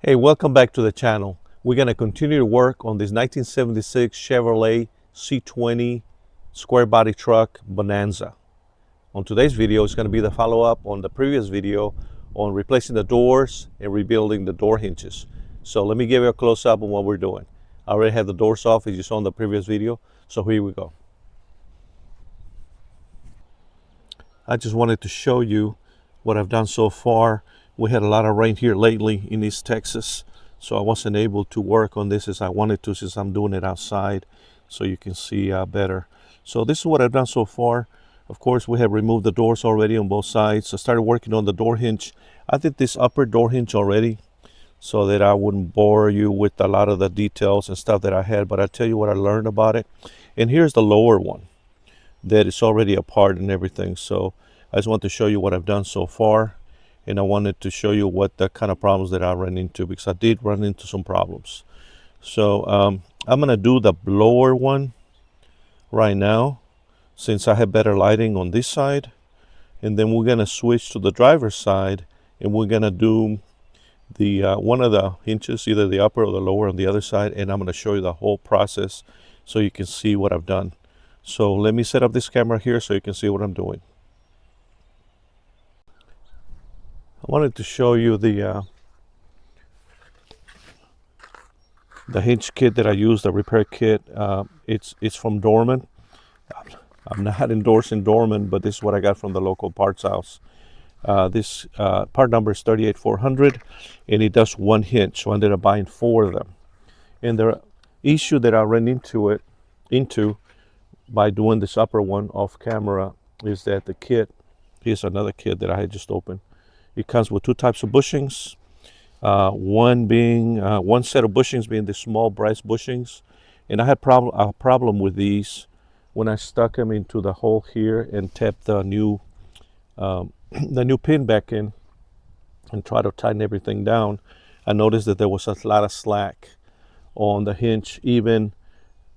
Hey, welcome back to the channel. We're going to continue to work on this 1976 Chevrolet C20 square body truck Bonanza. On today's video, it's going to be the follow-up on the previous video on replacing the doors and rebuilding the door hinges. So let me give you a close-up on what we're doing. I already have the doors off as you saw in the previous video, so here we go. I just wanted to show you what I've done so far. We had a lot of rain here lately in East Texas, so I wasn't able to work on this as I wanted to since I'm doing it outside, so you can see better. So this is what I've done so far. Of course, we have removed the doors already on both sides. I started working on the door hinge. I did this upper door hinge already so that I wouldn't bore you with a lot of the details and stuff that I had, but I'll tell you what I learned about it. And here's the lower one that is already apart and everything. So I just want to show you what I've done so far, and I wanted to show you what the kind of problems that I ran into, because I did run into some problems. So I'm gonna do the lower one right now since I have better lighting on this side, and then we're gonna switch to the driver's side and we're gonna do the one of the hinges, either the upper or the lower on the other side, and I'm gonna show you the whole process so you can see what I've done. So let me set up this camera here so you can see what I'm doing. I wanted to show you the hinge kit that I used, the repair kit. It's from Dorman. I'm not endorsing Dorman, but this is what I got from the local parts house. This part number is 38400, and it does one hinge. So I ended up buying 4 of them. And the issue that I ran into by doing this upper one off camera is that the kit, here's another kit that I had just opened. It comes with 2 types of bushings. One set of bushings being the small brass bushings, and I had a problem with these when I stuck them into the hole here and tapped the new pin back in and tried to tighten everything down. I noticed that there was a lot of slack on the hinge, even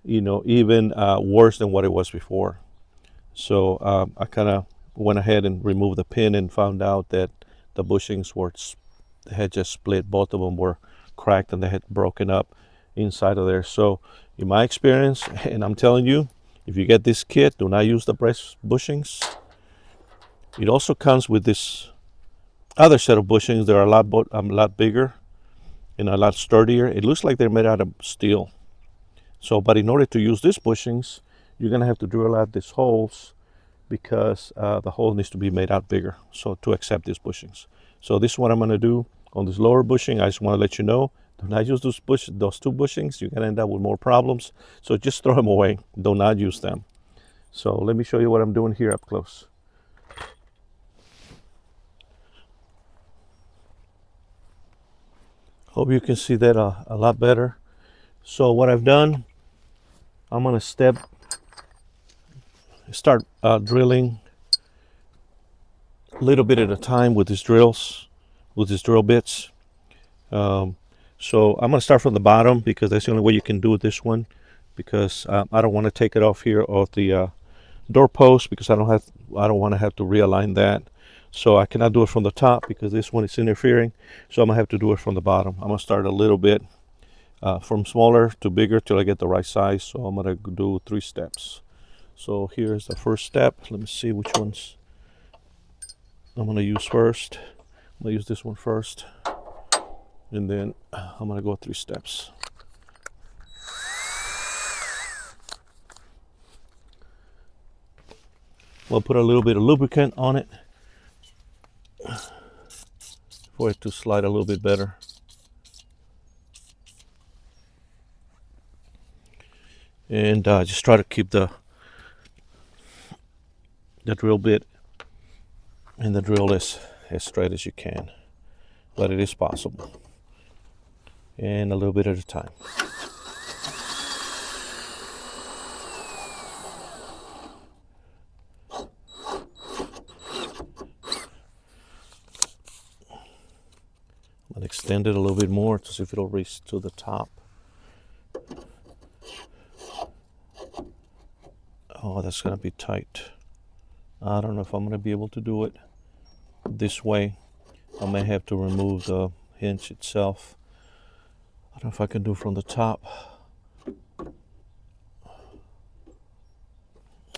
worse than what it was before. So I kind of went ahead and removed the pin and found out that the bushings had just split. Both of them were cracked and they had broken up inside of there. So in my experience, and I'm telling you, if you get this kit, do not use the brass bushings. It also comes with this other set of bushings. They're a lot bigger and a lot sturdier. It looks like they're made out of steel. So, but in order to use these bushings, you're gonna have to drill out these holes, because the hole needs to be made out bigger, so to accept these bushings. So this is what I'm going to do on this lower bushing. I just want to let you know, do not use those 2 bushings. You're going to end up with more problems. So just throw them away. Do not use them. So let me show you what I'm doing here up close. Hope you can see that a lot better. So what I've done, I'm going to start drilling a little bit at a time with these drill bits. So I'm going to start from the bottom, because that's the only way you can do this one, because I don't want to take it off here off the door post, because I don't want to have to realign that. So I cannot do it from the top because this one is interfering. So I'm going to have to do it from the bottom. I'm going to start a little bit from smaller to bigger till I get the right size. So I'm going to do 3 steps. So here's the first step. Let me see which ones I'm going to use first. I'm going to use this one first, and then I'm going to go 3 steps. We'll put a little bit of lubricant on it for it to slide a little bit better. And just try to keep the drill bit and the drill as straight as you can, but it is possible. And a little bit at a time. I'm going to extend it a little bit more to see if it'll reach to the top. Oh, that's going to be tight. I don't know if I'm going to be able to do it this way. I may have to remove the hinge itself I don't know if I can do from the top.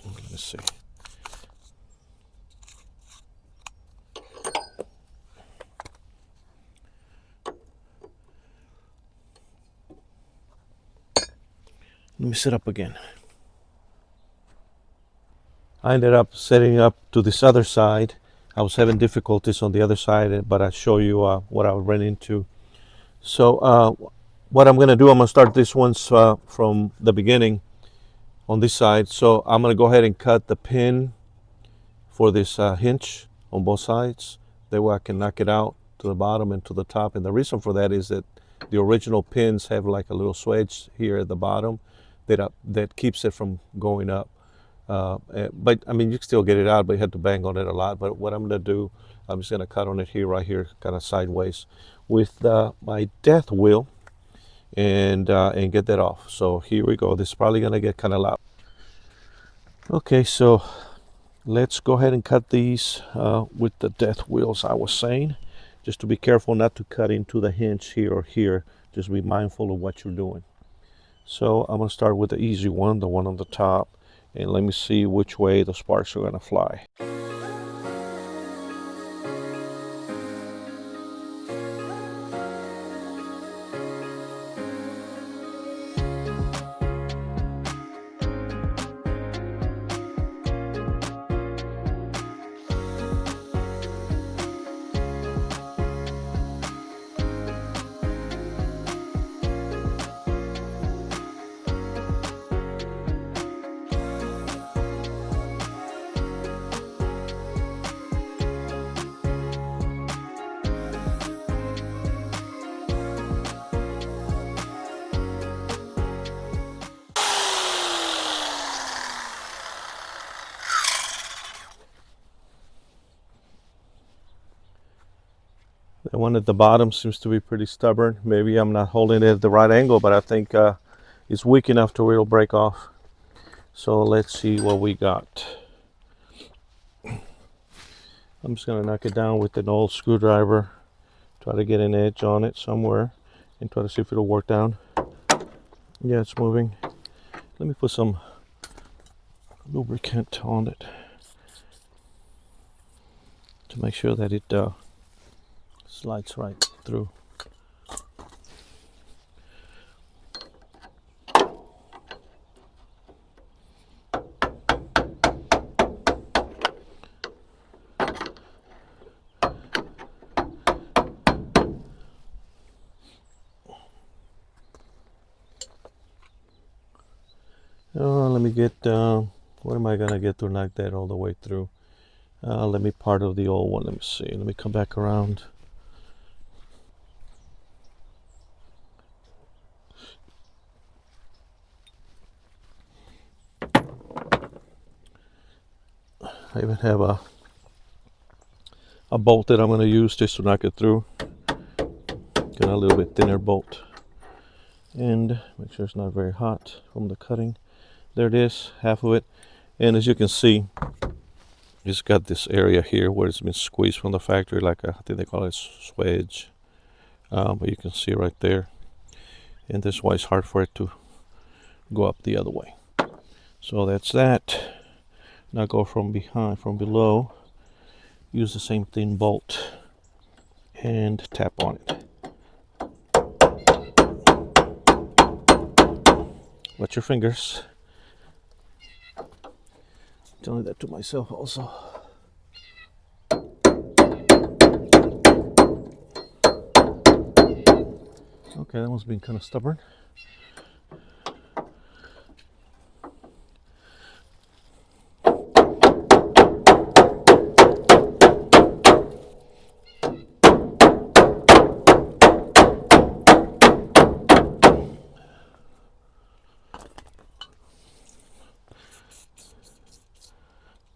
Let me see. Let me set up again. I ended up setting up to this other side. I was having difficulties on the other side, but I'll show you what I ran into. So what I'm going to do, I'm going to start this ones from the beginning on this side. So I'm going to go ahead and cut the pin for this hinge on both sides. That way I can knock it out to the bottom and to the top. And the reason for that is that the original pins have like a little swedge here at the bottom that keeps it from going up. But I mean, you can still get it out, but you have to bang on it a lot. But what I'm going to do, I'm just going to cut on it here, right here, kind of sideways with my death wheel and get that off. So here we go. This is probably going to get kind of loud. Okay, so let's go ahead and cut these with the death wheels I was saying. Just to be careful not to cut into the hinge here or here. Just be mindful of what you're doing. So I'm going to start with the easy one, the one on the top. And let me see which way the sparks are going to fly. The one at the bottom seems to be pretty stubborn. Maybe I'm not holding it at the right angle, but I think it's weak enough to where it'll break off. So let's see what we got. I'm just going to knock it down with an old screwdriver. Try to get an edge on it somewhere and try to see if it'll work down. Yeah, it's moving. Let me put some lubricant on it to make sure that it slides right through. Let me get, what am I gonna get to knock that all the way through? Let me part of the old one. Let me see. Let me come back around. I even have a bolt that I'm going to use just to knock it through. Get a little bit thinner bolt. And make sure it's not very hot from the cutting. There it is, half of it. And as you can see, it's got this area here where it's been squeezed from the factory, like I think they call it swedge. But you can see right there. And that's why it's hard for it to go up the other way. So that's that. Now go from behind, from below. Use the same thin bolt and tap on it. Watch your fingers. I'm telling that to myself also. Okay, that one's been kind of stubborn.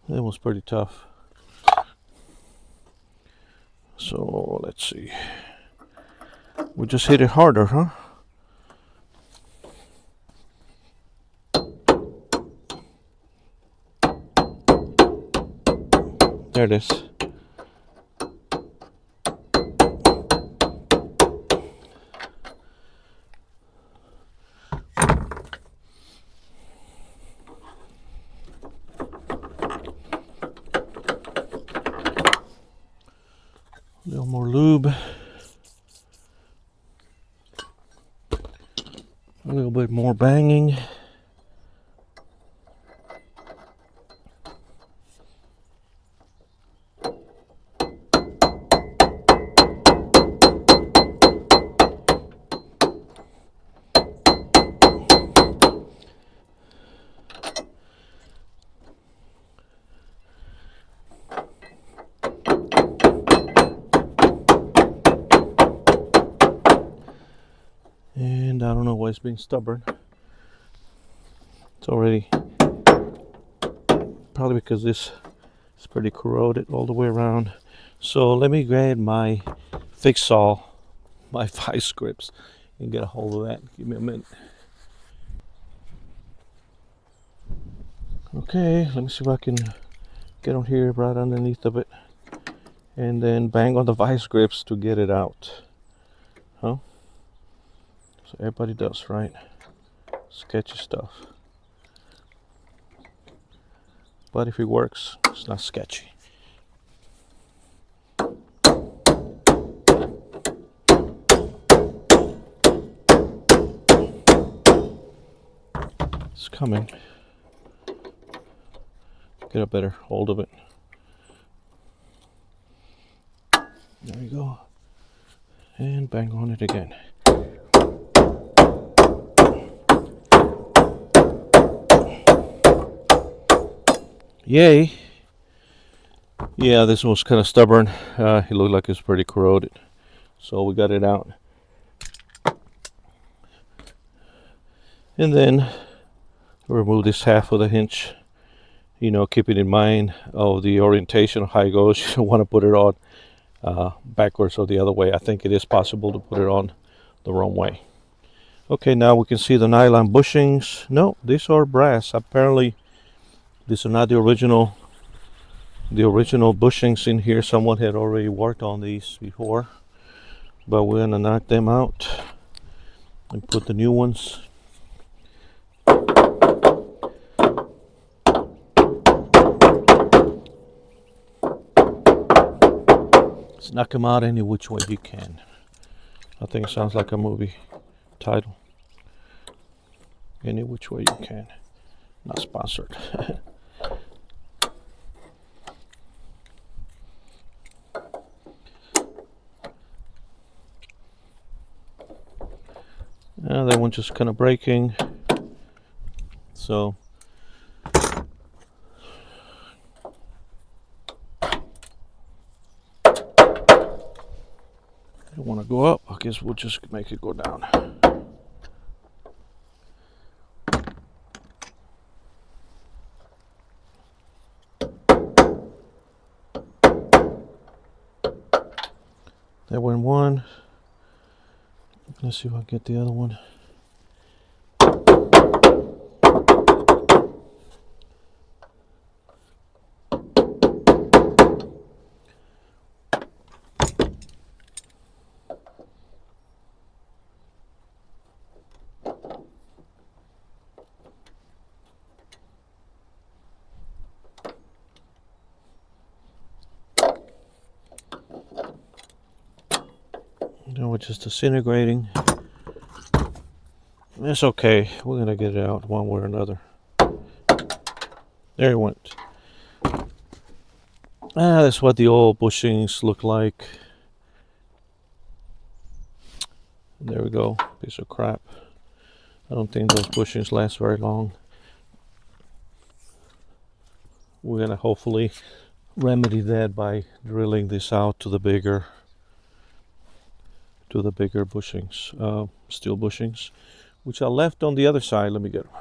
That was pretty tough. So let's see. We just hit it harder, huh? There it is. A little more lube. A little bit more banging. And I don't know why it's being stubborn. It's already, probably because this is pretty corroded all the way around. So let me grab my fix saw, my vice grips, and get a hold of that. Give me a minute. Okay, let me see if I can get on here right underneath of it and then bang on the vice grips to get it out. Huh? So everybody does, right? Sketchy stuff. But if it works, it's not sketchy. It's coming. Get a better hold of it. There you go. And bang on it again. Yay. Yeah, this one was kind of stubborn. It looked like it's pretty corroded. So we got it out. And then remove this half of the hinge. You know, keeping in mind of the orientation of how it goes. You don't want to put it on backwards or the other way. I think it is possible to put it on the wrong way. Okay, now we can see the nylon bushings. No, these are brass. Apparently, these are not the original bushings in here. Someone had already worked on these before, but we're gonna knock them out and put the new ones. Let's knock them out any which way you can. I think it sounds like a movie title. Any which way you can. Not sponsored. That one's just kind of breaking. So I don't want to go up. I guess we'll just make it go down. That went one. Let's see if I can get the other one. Now it's just disintegrating. It's okay. We're gonna get it out one way or another. There it went. That's what the old bushings look like. There we go. Piece of crap. I don't think those bushings last very long. We're gonna hopefully remedy that by drilling this out to the bigger bushings, steel bushings, which are left on the other side. Let me get them.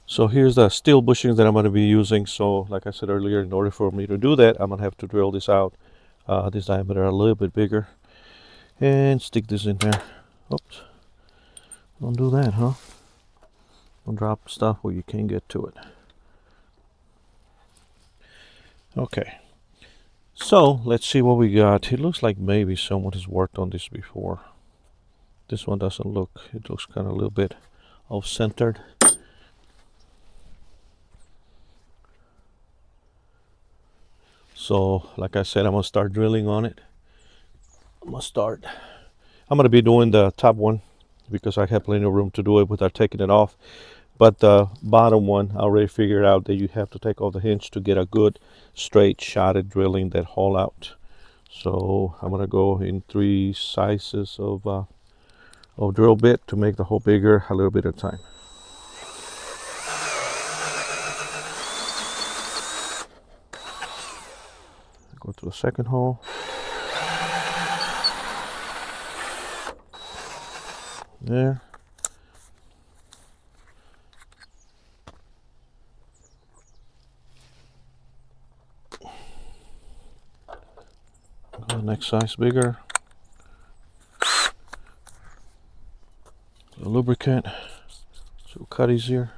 So here's the steel bushings that I'm going to be using. So like I said earlier, in order for me to do that, I'm going to have to drill this out, this diameter a little bit bigger, and stick this in there. Oops, don't do that, huh? Don't drop stuff where you can't get to it. Okay, so let's see what we got. It looks like maybe someone has worked on this before. This one doesn't look, it looks kind of a little bit off-centered. So like I said, I'm gonna start drilling on it. I'm gonna be doing the top one because I have plenty of room to do it without taking it off. But the bottom one, I already figured out that you have to take off the hinge to get a good straight shot at drilling that hole out. So I'm gonna go in 3 sizes of drill bit to make the hole bigger a little bit at a time. Go to the second hole. There. Go next size bigger. The lubricant, so it'll cut easier.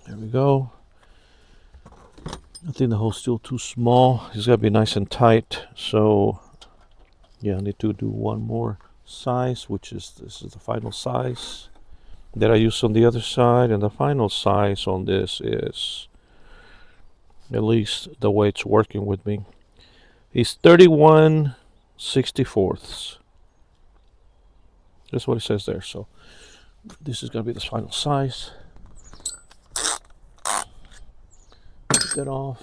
There we go. I think the hole's still too small. It's got to be nice and tight. So yeah, I need to do one more size, this is the final size that I use on the other side, and the final size on this is, at least the way it's working with me, is 31/64. That's what it says there. So this is gonna be the final size. Take that off.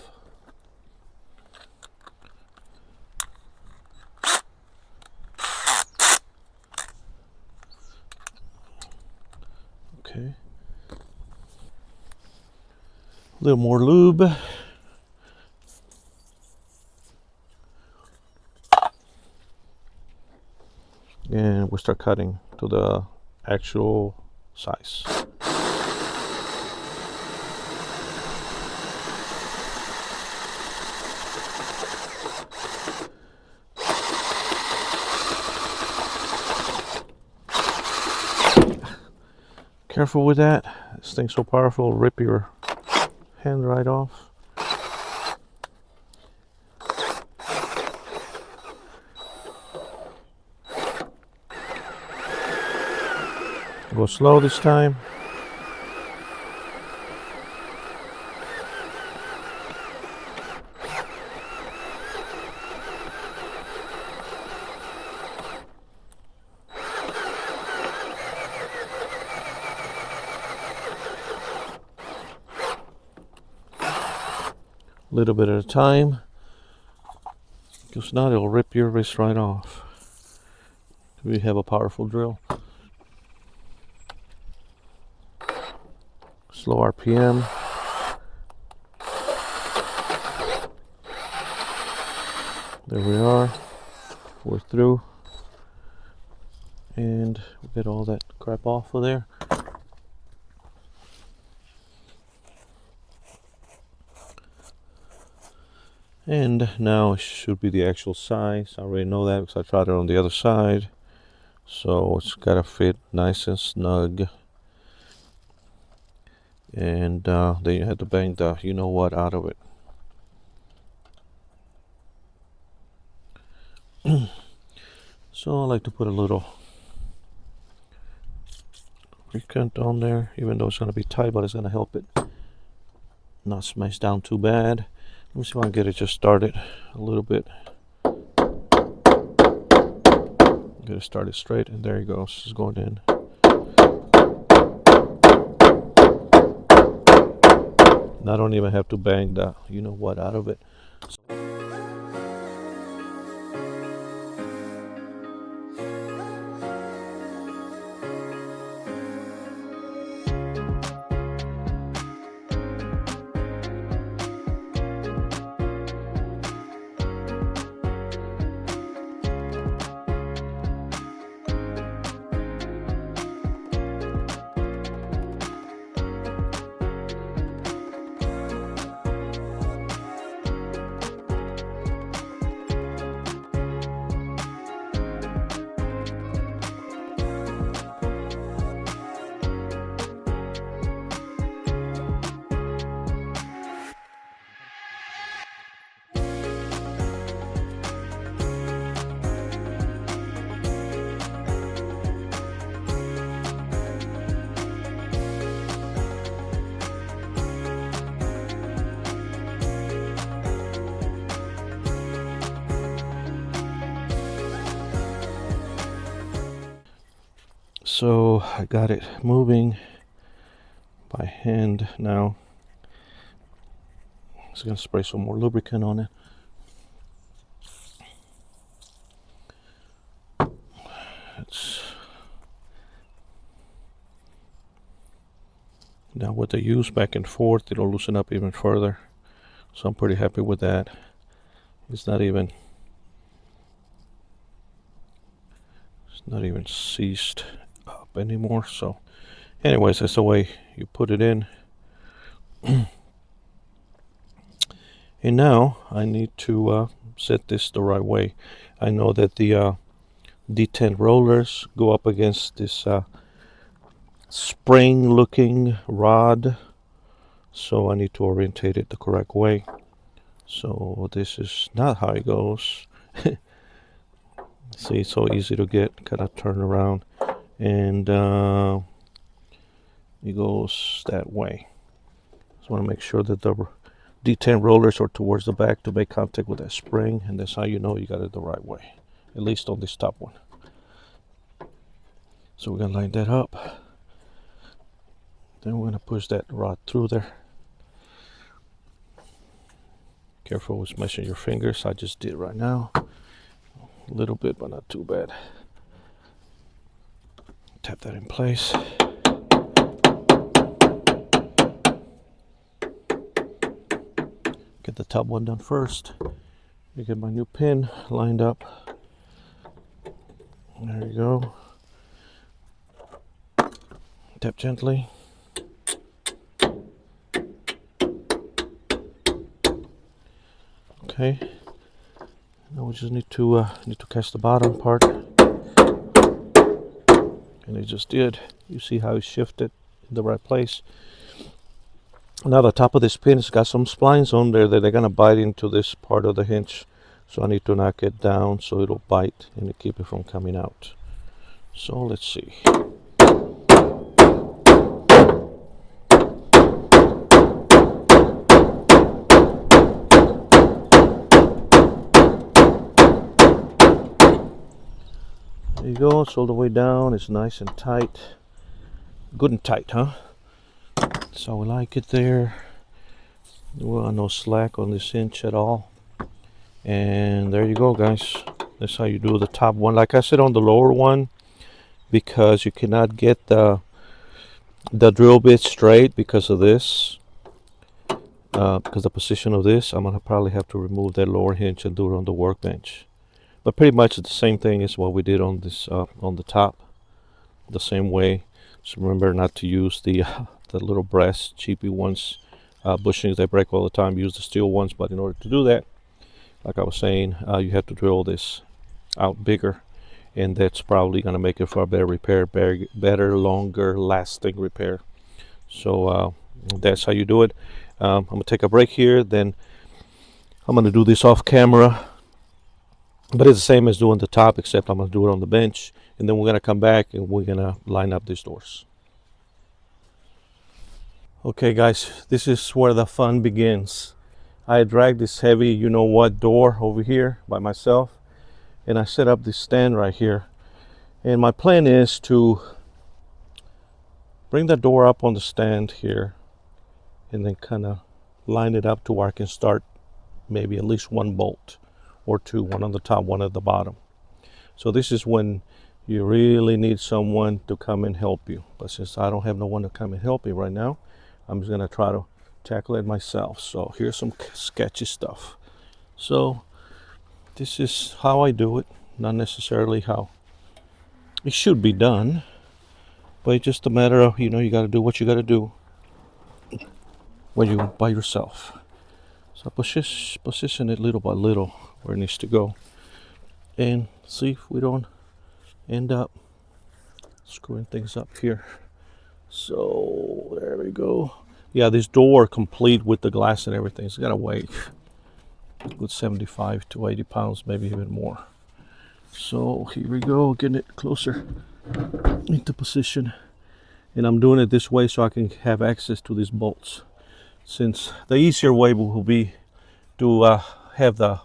Okay. A little more lube. And we'll start cutting to the actual size. Careful with that. This thing's so powerful, it'll rip your hand right off. Go slow this time. A little bit at a time, because now it'll rip your wrist right off. We have a powerful drill. Slow RPM. There we are. We're through. And we'll get all that crap off of there. And now it should be the actual size. I already know that because I tried it on the other side. So it's got to fit nice and snug. And then you have to bang the you know what out of it. So I like to put a little lubricant on there, even though it's going to be tight, but it's going to help it not smash down too bad. Let me see if I can get it just started a little bit. Get it started straight, and there it goes. It's going in. I don't even have to bang the you know what out of it. So I got it moving by hand now. Just gonna spray some more lubricant on it. Now with the use back and forth, it'll loosen up even further. So I'm pretty happy with that. It's not even seized up anymore. So anyways, that's the way you put it in. And now I need to set this the right way. I know that the D10 rollers go up against this spring looking rod, so I need to orientate it the correct way. So this is not how it goes. See, it's so easy to get kind of turn around, and it goes that way. Just want to make sure that the D10 rollers are towards the back to make contact with that spring, and that's how you know you got it the right way, at least on this top one. So we're gonna line that up. Then we're gonna push that rod through there. Careful with smashing your fingers. I just did right now. A little bit, but not too bad. Tap that in place. Get the top one done first. I get my new pin lined up. There you go. Tap gently. Okay. Now we just need to catch the bottom part, and it just did. You see how it shifted in the right place. Now the top of this pin has got some splines on there that they're gonna bite into this part of the hinge, so I need to knock it down so it'll bite and keep it from coming out. So let's see. There you go, it's all the way down, it's nice and tight. Good and tight, huh? So we like it there. Well, no slack on this hinge at all. And there you go, guys. That's how you do the top one. Like I said on the lower one, because you cannot get the drill bit straight because of this. Because the position of this, I'm gonna probably have to remove that lower hinge and do it on the workbench. But pretty much the same thing as what we did on this on the top, the same way. So remember not to use the little brass cheapy ones, bushings. They break all the time. Use the steel ones, but in order to do that, like I was saying, you have to drill this out bigger, and that's probably gonna make it for a better repair, better, longer lasting repair. So that's how you do it. I'm gonna take a break here. Then I'm gonna do this off camera. But it's the same as doing the top, except I'm going to do it on the bench. And then we're going to come back and we're going to line up these doors. Okay, guys, this is where the fun begins. I dragged this heavy, you know what, door over here by myself. And I set up this stand right here. And my plan is to bring the door up on the stand here. And then kind of line it up to where I can start maybe at least one bolt. Or two, one on the top, one at the bottom. So this is when you really need someone to come and help you. But since I don't have no one to come and help me right now, I'm just gonna try to tackle it myself. So here's some sketchy stuff. So this is how I do it, not necessarily how it should be done, but it's just a matter of, you gotta do what you gotta do when you're by yourself. So position it little by little where it needs to go, and see if we don't end up screwing things up here. So there we go. Yeah, this door complete with the glass and everything, it's gotta weigh a good 75 to 80 pounds, maybe even more. So here we go, getting it closer into position, and I'm doing it this way so I can have access to these bolts, since the easier way will be to have the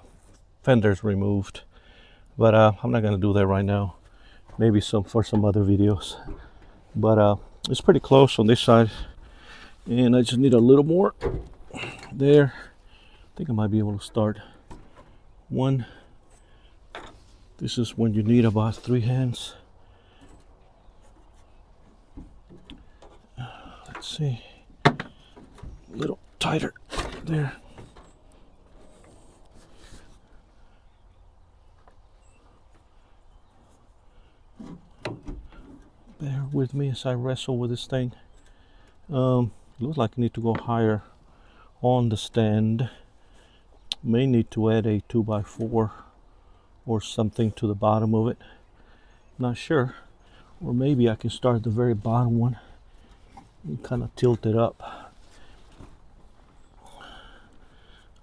fenders removed, but I'm not going to do that right now. Maybe for some other videos. but it's pretty close on this side, and I just need a little more there. I think I might be able to start one. This is when you need about 3 hands. Let's see, a little tighter there. Bear with me as I wrestle with this thing. Looks like I need to go higher on the stand. May need to add a 2x4 or something to the bottom of it. Not sure. Or maybe I can start at the very bottom one and kind of tilt it up.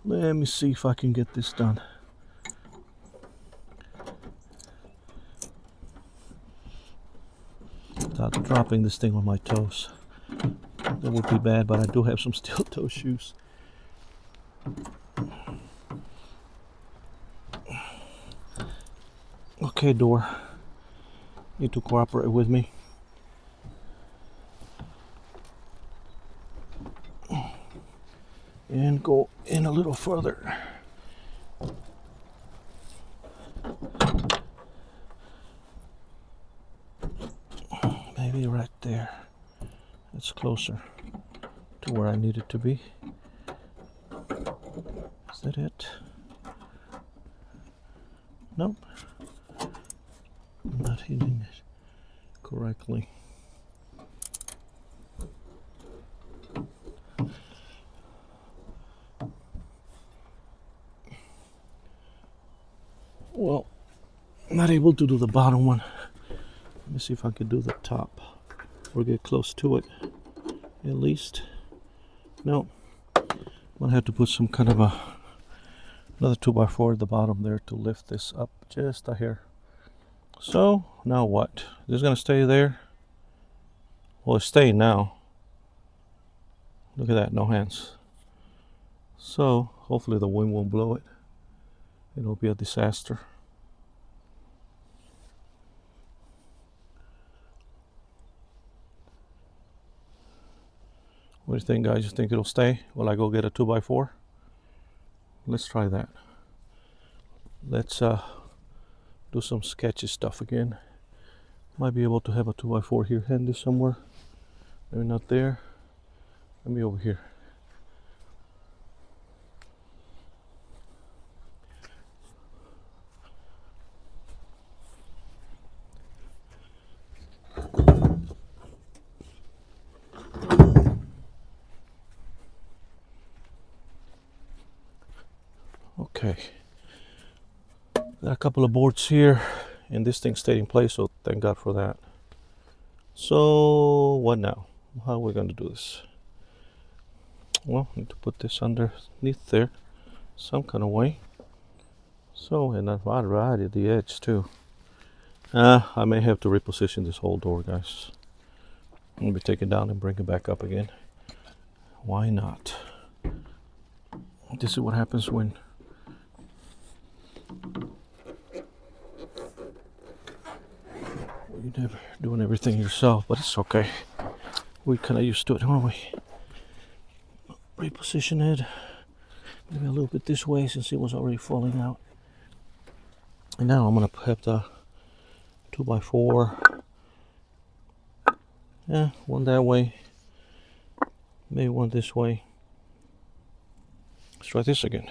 Let me see if I can get this done. Without dropping this thing on my toes. That would be bad, but I do have some steel toe shoes. Okay, door. Need to cooperate with me. And go in a little further. Maybe right there. That's closer to where I need it to be. Is that it? Nope. I'm not hitting it correctly. Well, I'm not able to do the bottom one. Let me see if I can do the top or get close to it at least. No, I'm gonna have to put some kind of another 2x4 at the bottom there to lift this up just a hair. So now what? This is gonna stay there. Well, it's staying now. Look at that, no hands. So hopefully the wind won't blow it. It'll be a disaster. What do you think, guys? You think it'll stay? Will I go get a 2x4? Let's try that. Let's do some sketchy stuff again. Might be able to have a 2x4 here handy somewhere. Maybe not there. Maybe over here. Okay, got a couple of boards here, and this thing stayed in place, so thank God for that. So what now? How are we going to do this? Well, I need to put this underneath there some kind of way. So, and I've right at the edge too. I may have to reposition this whole door, guys. Maybe take it down and bring it back up again. Why not? This is what happens when you're never doing everything yourself, but it's okay. We're kind of used to it, aren't we? Reposition it. Maybe a little bit this way since it was already falling out. And now I'm going to have the 2x4. Yeah, one that way. Maybe one this way. Let's try this again.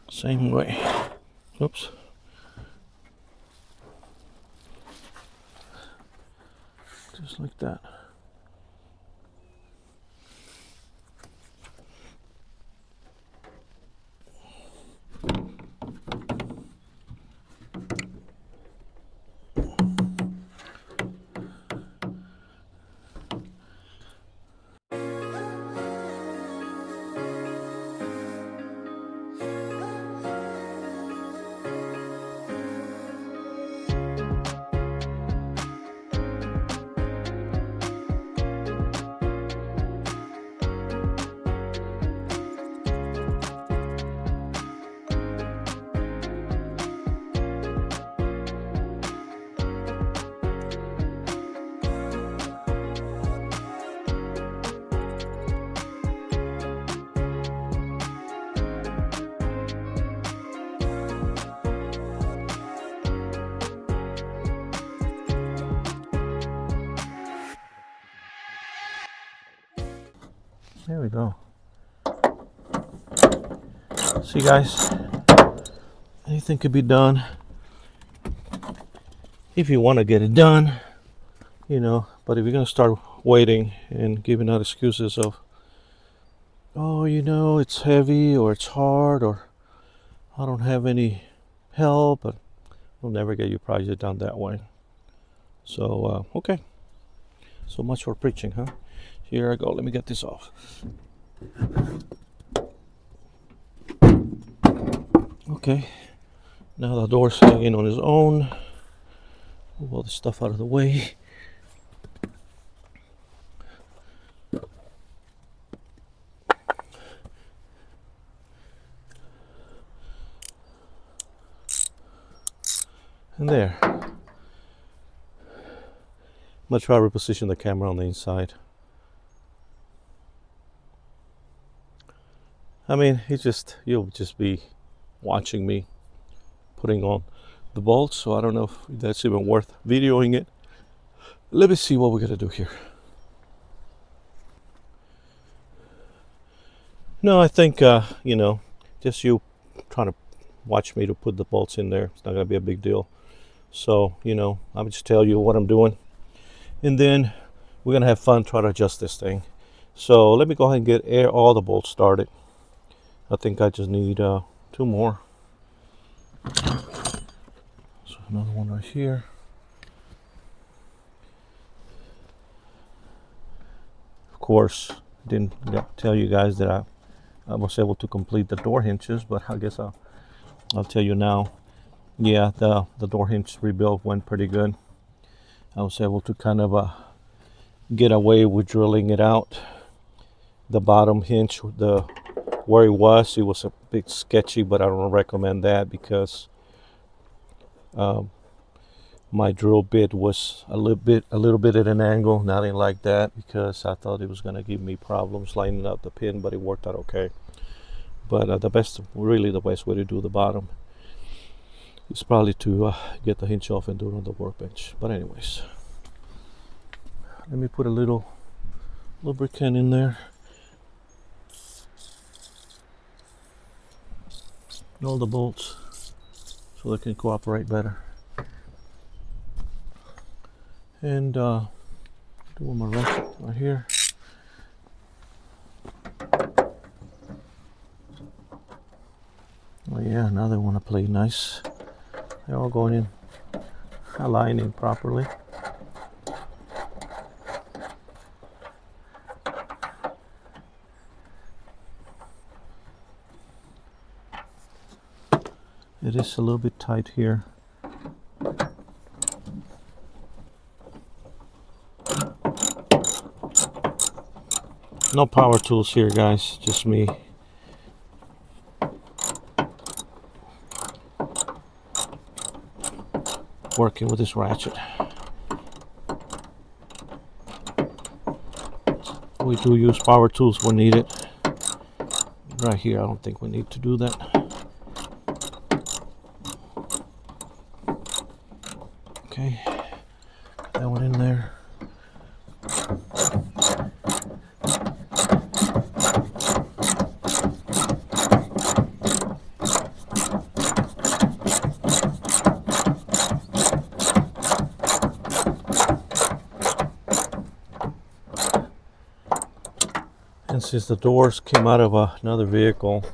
Same way. Oops. Just like that. There we go. See, guys, anything could be done if you want to get it done, you know. But if you're going to start waiting and giving out excuses of, oh, you know, it's heavy or it's hard or I don't have any help, but we'll never get your project done that way. So, okay. So much for preaching, huh? Here I go. Let me get this off. Okay. Now the door's hanging on his own. Move all the stuff out of the way. And there. Much rather position the camera on the inside. I mean, you'll just be watching me putting on the bolts, so I don't know if that's even worth videoing it. Let me see what we're gonna do here. No, I think you know, just you trying to watch me to put the bolts in there. It's not gonna be a big deal. So, you know, I'll just tell you what I'm doing, and then we're gonna have fun trying to adjust this thing. So let me go ahead and get all the bolts started. I think I just need 2 more. So another one right here. Of course, didn't tell you guys that I was able to complete the door hinges, but I guess I'll tell you now. Yeah, the door hinge rebuild went pretty good. I was able to kind of get away with drilling it out. The bottom hinge, where it was a bit sketchy, but I don't recommend that because my drill bit was a little bit at an angle. Nothing like that, because I thought it was going to give me problems lining up the pin, but it worked out okay. But the best way to do the bottom is probably to get the hinge off and do it on the workbench. But anyways, let me put a little lubricant in there. All the bolts so they can cooperate better. And do one more ratchet right here. Oh yeah, now they want to play nice. They're all going in, aligning properly. It is a little bit tight here. No power tools here, guys, just me. Working with this ratchet. We do use power tools when needed. Right here, I don't think we need to do that. Okay, that one in there. And since the doors came out of another vehicle,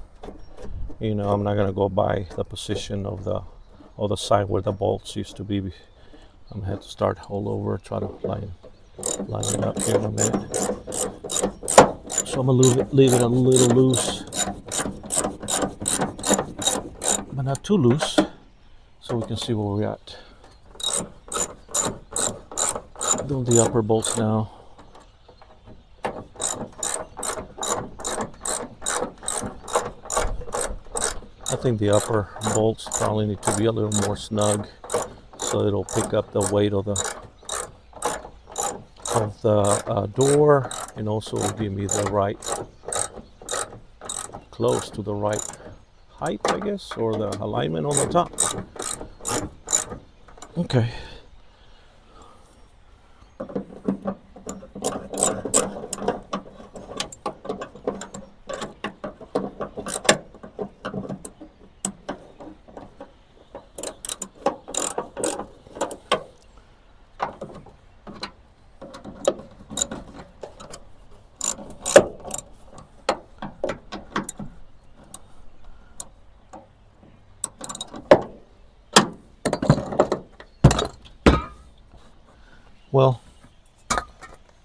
you know, I'm not gonna go by the position of the side where the bolts used to be. I'm gonna have to start all over, try to line it up here in a minute. So I'm gonna leave it a little loose, but not too loose, so we can see where we're at. Build the upper bolts now. I think the upper bolts probably need to be a little more snug, so it'll pick up the weight of the door, and also give me the right, close to the right height, I guess, or the alignment on the top. Okay.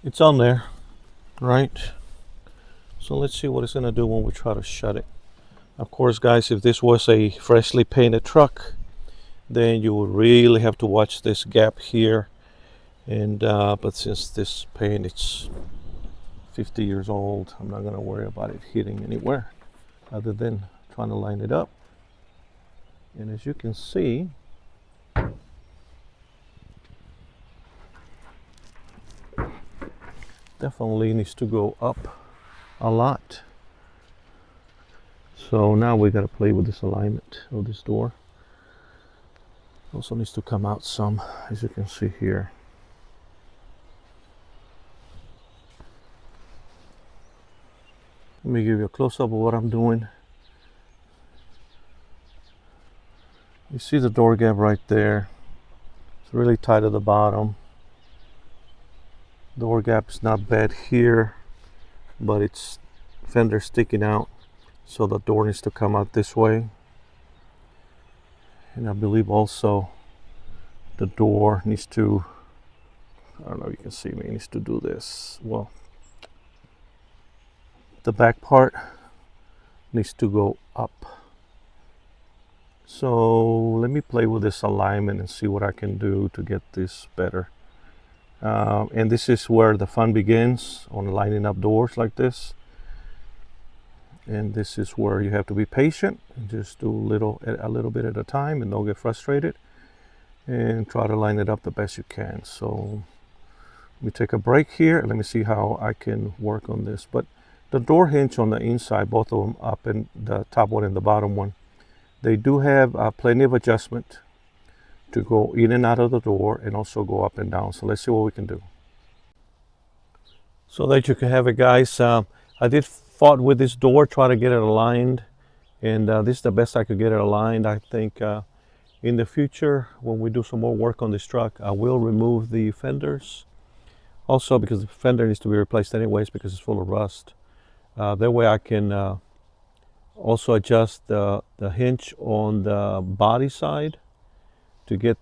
It's on there, right? So let's see what it's gonna do when we try to shut it. Of course, guys, if this was a freshly painted truck, then you would really have to watch this gap here. And but since this paint it's 50 years old, I'm not gonna worry about it hitting anywhere other than trying to line it up. And as you can see, definitely needs to go up a lot. So now we got to play with this alignment of this door. Also needs to come out some, as you can see here. Let me give you a close-up of what I'm doing. You see the door gap right there. It's really tight at the bottom. Door gap is not bad here, but it's fender sticking out, so the door needs to come out this way. And I believe also the door needs to, I don't know if you can see me, it needs to do this. Well, the back part needs to go up. So let me play with this alignment and see what I can do to get this better. And this is where the fun begins, on lining up doors like this. And this is where you have to be patient and just do a little bit at a time and don't get frustrated and try to line it up the best you can. So let me take a break here and let me see how I can work on this. But the door hinge on the inside, both of them up, and the top one and the bottom one, they do have plenty of adjustment to go in and out of the door and also go up and down. So let's see what we can do. So that you can have it, guys. I did fought with this door, try to get it aligned, and this is the best I could get it aligned. I think in the future, when we do some more work on this truck, I will remove the fenders. Also, because the fender needs to be replaced anyways because it's full of rust. That way I can also adjust the hinge on the body side to get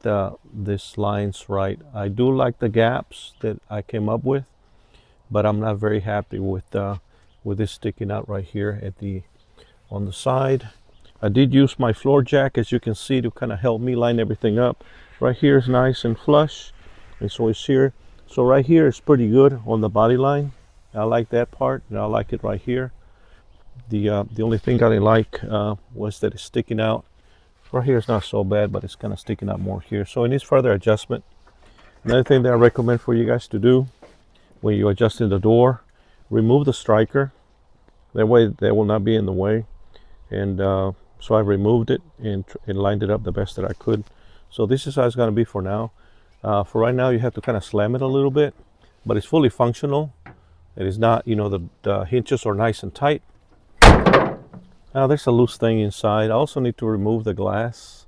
these lines right. I do like the gaps that I came up with, but I'm not very happy with this sticking out right here at on the side. I did use my floor jack, as you can see, to kind of help me line everything up. Right here is nice and flush, and so it's here. So right here is pretty good on the body line. I like that part, and I like it right here. The only thing I didn't like was that it's sticking out. Right here is not so bad, but it's kind of sticking out more here. So it needs further adjustment. Another thing that I recommend for you guys to do when you're adjusting the door, remove the striker. That way they will not be in the way. And so I removed it and lined it up the best that I could. So this is how it's going to be for now. For right now, you have to kind of slam it a little bit, but it's fully functional. It is not, the hinges are nice and tight. Now there's a loose thing inside. I also need to remove the glass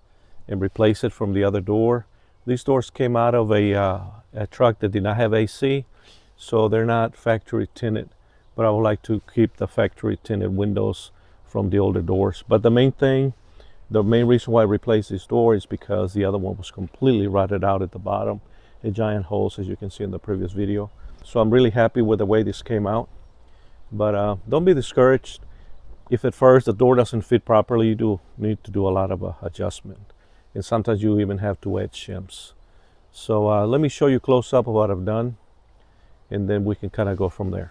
and replace it from the other door. These doors came out of a truck that did not have AC, so they're not factory tinted, but I would like to keep the factory tinted windows from the older doors. But the main reason why I replaced this door is because the other one was completely rotted out at the bottom, a giant holes, as you can see in the previous video. So I'm really happy with the way this came out. But don't be discouraged. If at first the door doesn't fit properly, you do need to do a lot of adjustment. And sometimes you even have to edge shims. So let me show you close up of what I've done, and then we can kind of go from there.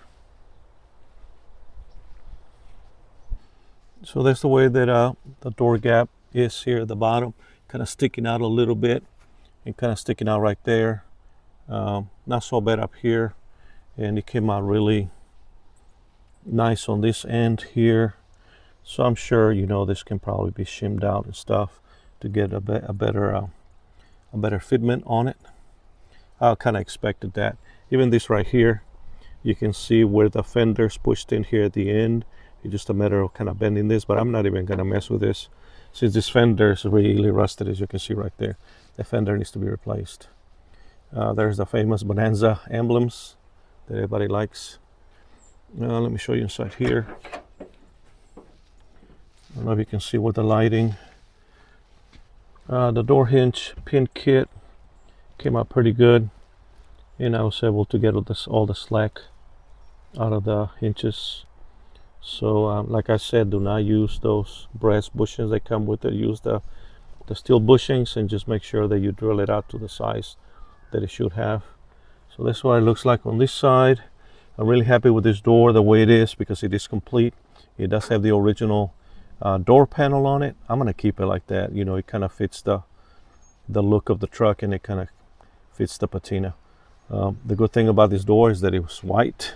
So that's the way that the door gap is here at the bottom, kind of sticking out a little bit and kind of sticking out right there. Not so bad up here, and it came out really nice on this end here. So I'm sure this can probably be shimmed out and stuff to get a better fitment on it. I kind of expected that. Even this right here, you can see where the fender's pushed in here at the end. It's just a matter of kind of bending this, but I'm not even gonna mess with this since this fender is really rusted, as you can see right there. The fender needs to be replaced. There's the famous Bonanza emblems that everybody likes. Let me show you inside here. I don't know if you can see with the lighting. The door hinge pin kit came out pretty good. and I was able to get all the slack out of the hinges. So like I said, do not use those brass bushings that come with it. Use the steel bushings, and just make sure that you drill it out to the size that it should have. So that's what it looks like on this side. I'm really happy with this door the way it is, because it is complete. It does have the original door panel on it. I'm gonna keep it like that. You know, it kind of fits the look of the truck, and it kind of fits the patina. The good thing about this door is that it was white,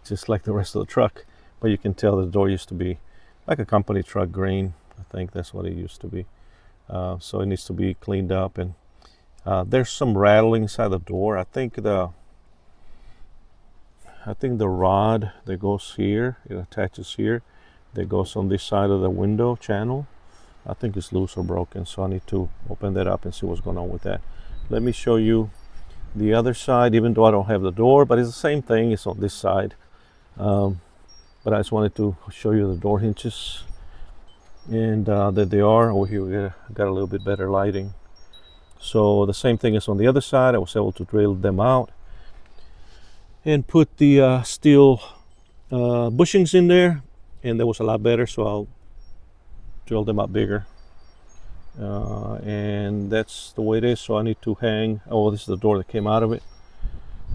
just like the rest of the truck, but you can tell the door used to be like a company truck green. I think that's what it used to be. So it needs to be cleaned up, and there's some rattling inside the door. I think the rod that goes here, it attaches here, that goes on this side of the window channel, I think it's loose or broken, so I need to open that up and see what's going on with that. Let me show you the other side, even though I don't have the door, but it's the same thing. It's on this side. But I just wanted to show you the door hinges, and that they are over here. We got a little bit better lighting. So the same thing is on the other side. I was able to drill them out and put the steel bushings in there, and that was a lot better, so I'll drill them out bigger. And that's the way it is. So I need to hang, oh, this is the door that came out of it.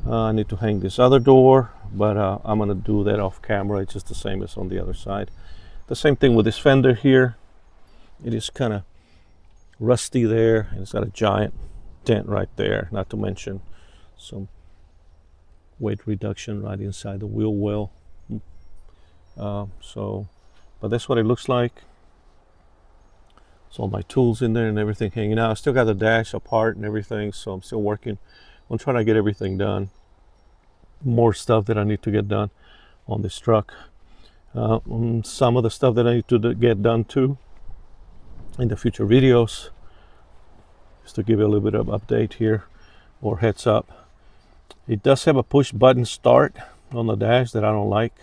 I need to hang this other door, but I'm gonna do that off camera. It's just the same as on the other side. The same thing with this fender here. It is kind of rusty there, and it's got a giant dent right there, not to mention some weight reduction right inside the wheel well. But that's what it looks like. So all my tools in there and everything hanging out. I still got the dash apart and everything, so I'm still working on trying to get everything done. More stuff that I need to get done on this truck. Some of the stuff that I need to get done too in the future videos, just to give you a little bit of update here, or heads up. It does have a push button start on the dash that I don't like.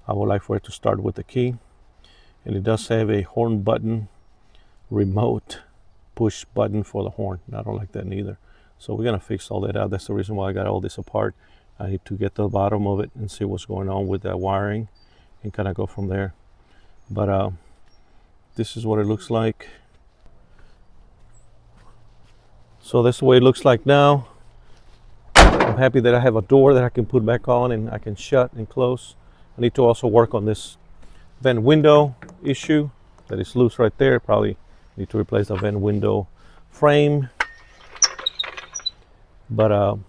I would like for it to start with the key. And it does have a horn button, remote push button for the horn. I don't like that neither. So we're gonna fix all that out. That's the reason why I got all this apart. I need to get to the bottom of it and see what's going on with that wiring, and kind of go from there. But this is what it looks like. So that's the way it looks like now. I'm happy that I have a door that I can put back on, and I can shut and close. I need to also work on this vent window issue that is loose right there. Probably need to replace the vent window frame. But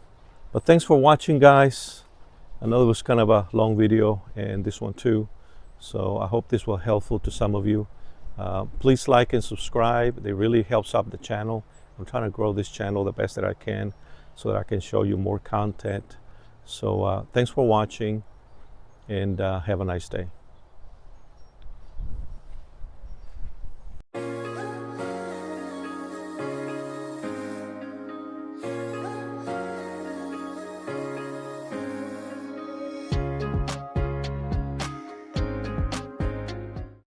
thanks for watching, guys. I know it was kind of a long video, and this one too. So I hope this was helpful to some of you. Please like and subscribe. It really helps out the channel. I'm trying to grow this channel the best that I can, so that I can show you more content. So thanks for watching, and have a nice day.